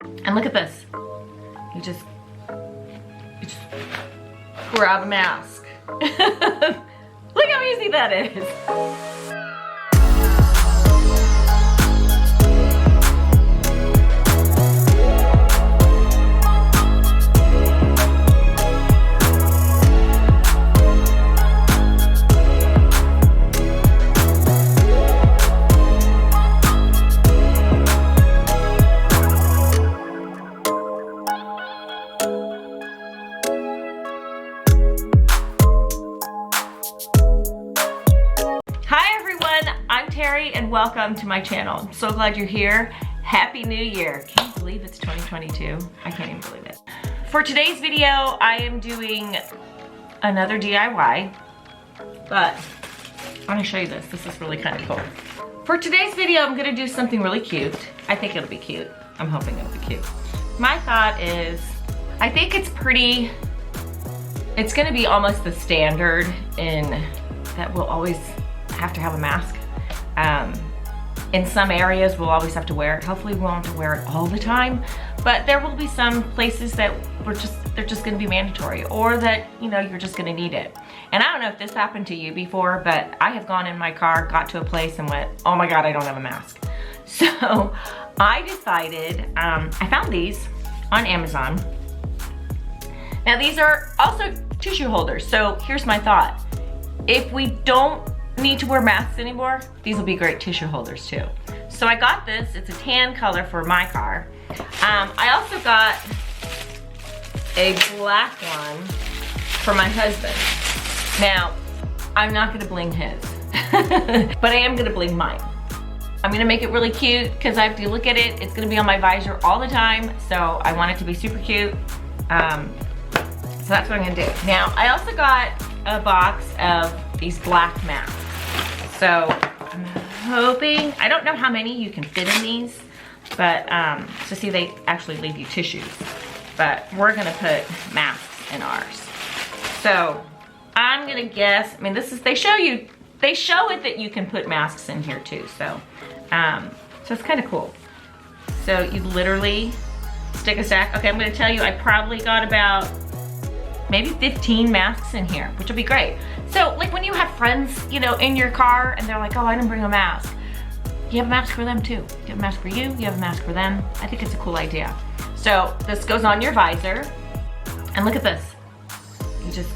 And look at this. You just grab a mask. Look how easy that is. And welcome to my channel. I'm so glad you're here. Happy New Year. Can you believe it's 2022? I can't even believe it. For today's video, I am doing another DIY, but I want to show you this. This is really kind of cool. For today's video, I'm going to do something really cute. I think it'll be cute. I'm hoping it'll be cute. My thought is, I think it's pretty, it's going to be almost the standard in that we'll always have to have a mask. In some areas we'll always have to wear it. Hopefully we won't have to wear it all the time, but there will be some places that they're just gonna be mandatory, or that, you know, you're just gonna need it. And I don't know if this happened to you before, but I have gone in my car, got to a place and went, oh my God, I don't have a mask. So I decided, I found these on Amazon. Now these are also tissue holders. So here's my thought. If we don't need to wear masks anymore, these will be great tissue holders too. So I got this, it's a tan color for my car. I also got a black one for my husband. Now, I'm not gonna bling his, but I am gonna bling mine. I'm gonna make it really cute because if you look at it, it's gonna be on my visor all the time, so I want it to be super cute. So that's what I'm gonna do. Now, I also got a box of these black masks. So I'm hoping, I don't know how many you can fit in these, but so see, they actually leave you tissues, but we're gonna put masks in ours. So I'm gonna guess, I mean, this is, they show it that you can put masks in here too. So, so it's kind of cool. So you literally stick a stack. Okay, I'm gonna tell you, I probably got about maybe 15 masks in here, which will be great. So like when you have friends, you know, in your car and they're like, oh, I didn't bring a mask. You have a mask for them too. You have a mask for you, you have a mask for them. I think it's a cool idea. So this goes on your visor, and look at this. You just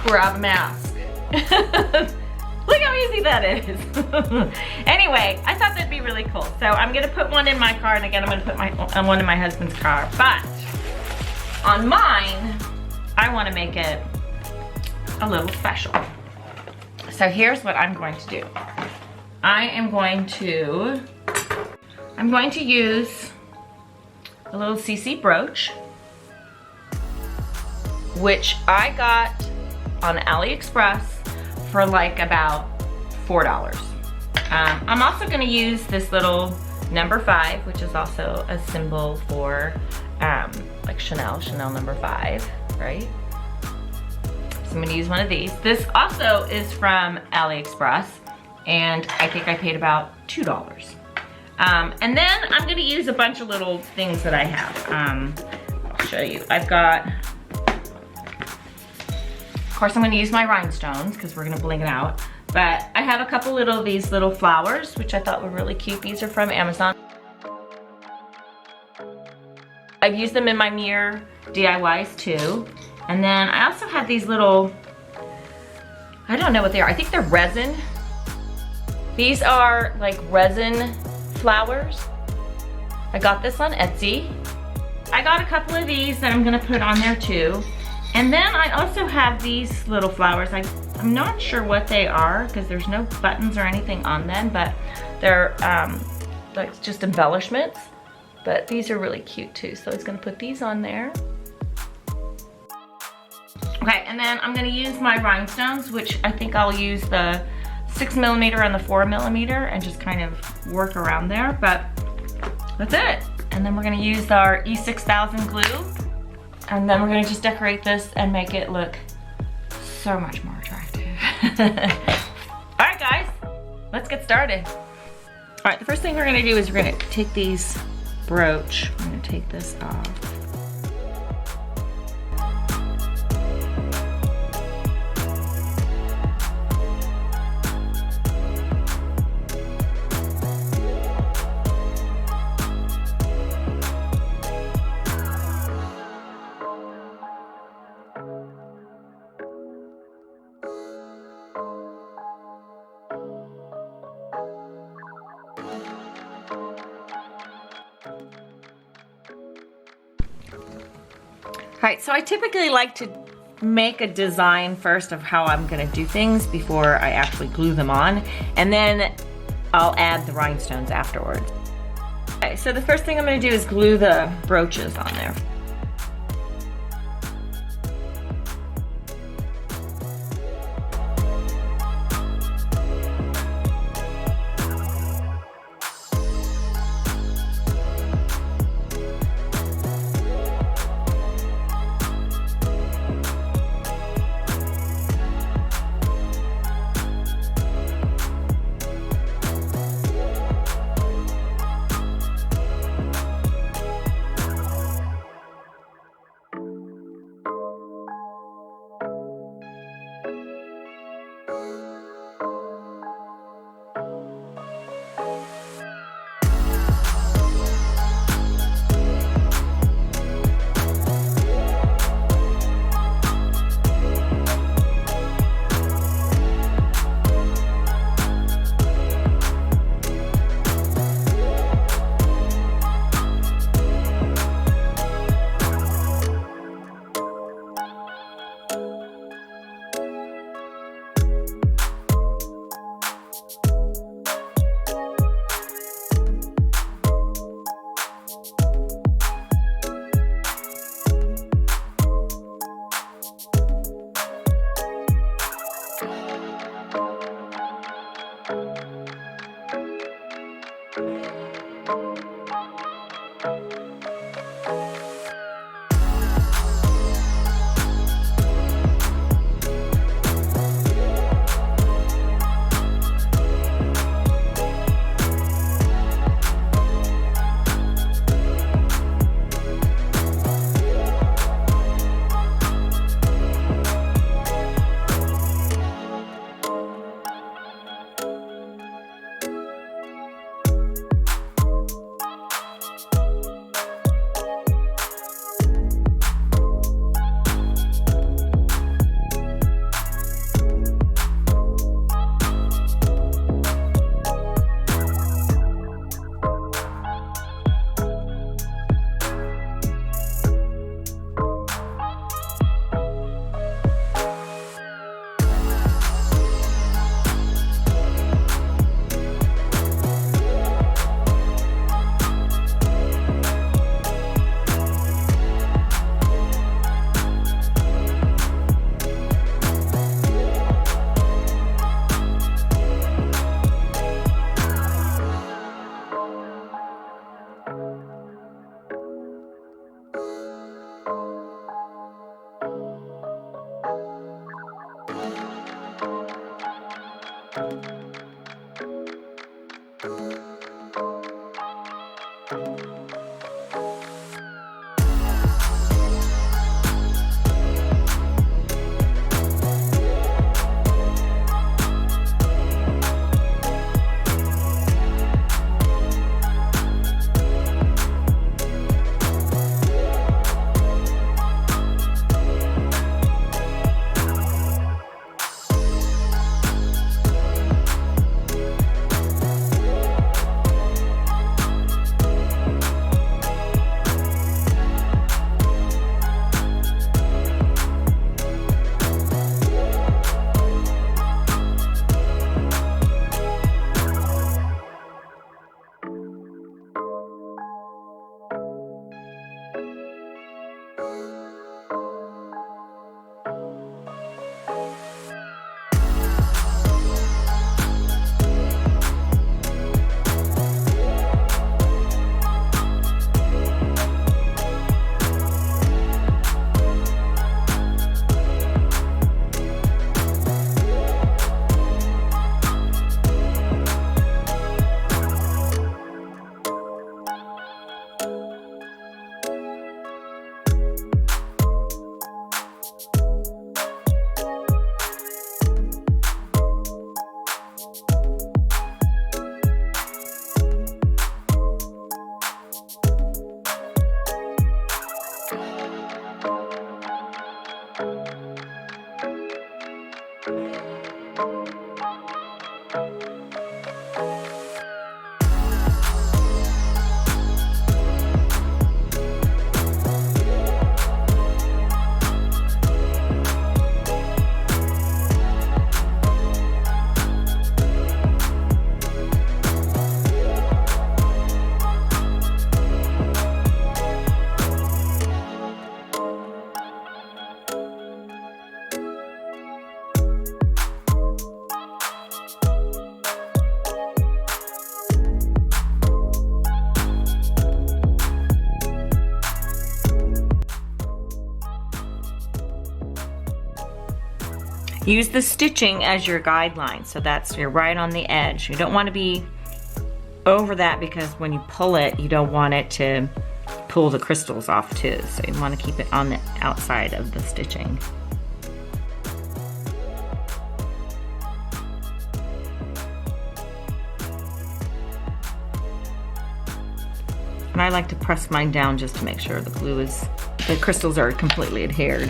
grab a mask. Look how easy that is. Anyway, I thought that'd be really cool. So I'm gonna put one in my car, and again, I'm gonna put one in my husband's car, but on mine, I want to make it a little special. So here's what I'm going to do. I'm going to use a little CC brooch, which I got on AliExpress for like about $4. I'm also going to use this little number 5, which is also a symbol for like Chanel number 5, right? So I'm gonna use one of these. This also is from AliExpress, and I think I paid about $2. And then I'm gonna use a bunch of little things that I have. I'll show you. I've got, of course I'm gonna use my rhinestones because we're gonna bling it out. But I have a couple these little flowers, which I thought were really cute. These are from Amazon. I've used them in my mirror DIYs too. And then I also have these little, I don't know what they are. I think they're resin. These are like resin flowers. I got this on Etsy. I got a couple of these that I'm gonna put on there too. And then I also have these little flowers. I'm not sure what they are because there's no buttons or anything on them, but they're like just embellishments. But these are really cute too. So I was gonna put these on there. Okay, and then I'm gonna use my rhinestones, which I think I'll use the 6mm and the 4mm and just kind of work around there, but that's it. And then we're gonna use our E6000 glue, and then we're gonna just decorate this and make it look so much more attractive. All right, guys, let's get started. right, the first thing we're gonna do is we're gonna take these brooch. I'm gonna take this off. All right, so I typically like to make a design first of how I'm gonna do things before I actually glue them on, and then I'll add the rhinestones afterwards. Okay, so the first thing I'm gonna do is glue the brooches on there. use the stitching as your guideline. So you're right on the edge. You don't want to be over that because when you pull it, you don't want it to pull the crystals off too. So you want to keep it on the outside of the stitching. And I like to press mine down just to make sure the crystals are completely adhered.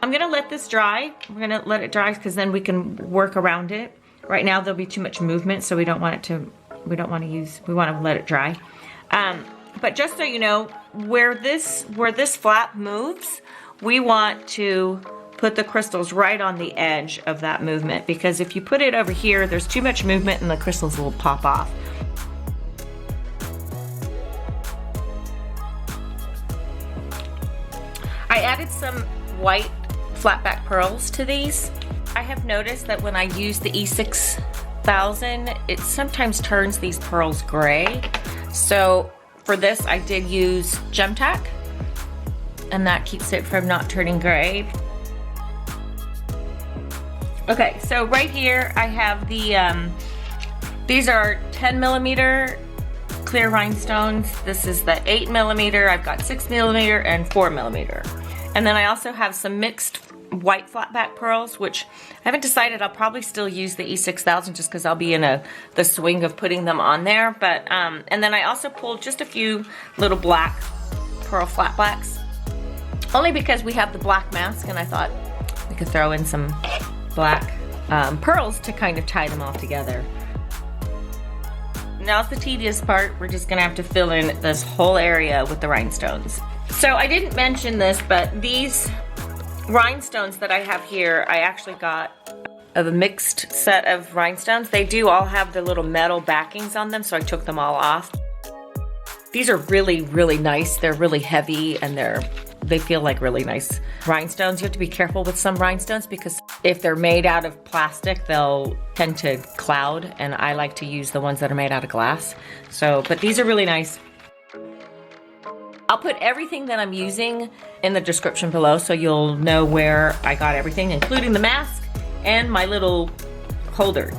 I'm gonna let this dry. We're gonna let it dry because then we can work around it. Right now there'll be too much movement, so we want to let it dry. But just so you know, where this flap moves, we want to put the crystals right on the edge of that movement, because if you put it over here, there's too much movement and the crystals will pop off. I added some white flatback pearls to these. I have noticed that when I use the E6000, it sometimes turns these pearls gray. So for this, I did use gem tack, and that keeps it from not turning gray. Okay, so right here I have these are 10mm clear rhinestones. This is the 8mm. I've got 6mm and 4mm. And then I also have some mixed white flatback pearls, which I haven't decided. I'll probably still use the E6000 just because I'll be in the swing of putting them on there. But and then I also pulled just a few little black pearl flatbacks, only because we have the black mask, and I thought we could throw in some black pearls to kind of tie them all together. Now's the tedious part. We're just gonna have to fill in this whole area with the rhinestones. So I didn't mention this, but these rhinestones that I have here, I actually got a mixed set of rhinestones. They do all have the little metal backings on them, so I took them all off. These are really, really nice. They're really heavy, and they feel like really nice rhinestones. You have to be careful with some rhinestones because if they're made out of plastic, they'll tend to cloud, and I like to use the ones that are made out of glass. But these are really nice. I'll put everything that I'm using in the description below so you'll know where I got everything, including the mask and my little holder.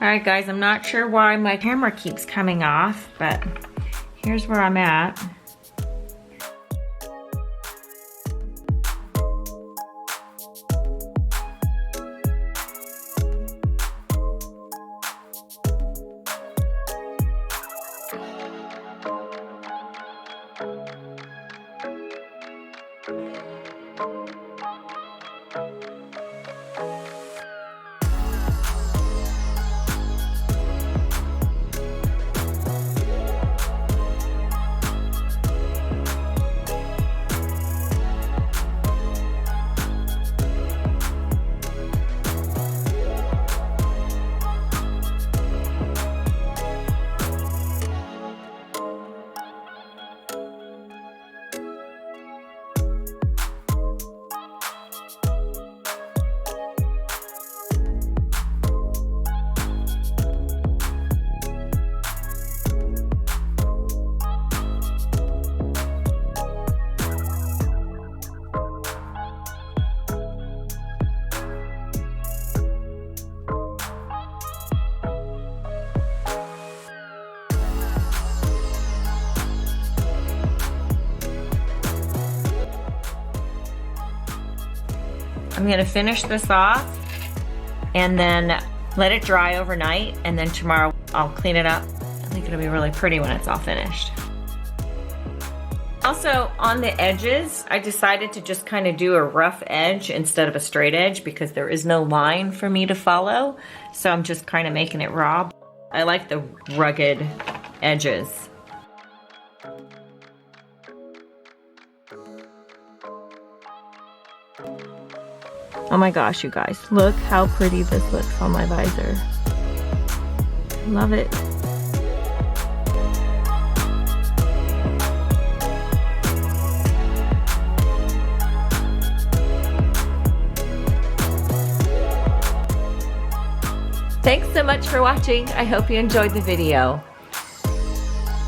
All right, guys, I'm not sure why my camera keeps coming off, but here's where I'm at. I'm gonna finish this off and then let it dry overnight, and then tomorrow I'll clean it up. I think it'll be really pretty when it's all finished. Also, on the edges, I decided to just kind of do a rough edge instead of a straight edge because there is no line for me to follow. So I'm just kind of making it raw. I like the rugged edges. Oh my gosh, you guys, look how pretty this looks on my visor. Love it. Thanks so much for watching. I hope you enjoyed the video.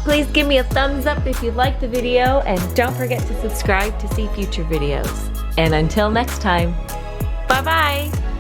Please give me a thumbs up if you liked the video, and don't forget to subscribe to see future videos. And until next time, bye-bye.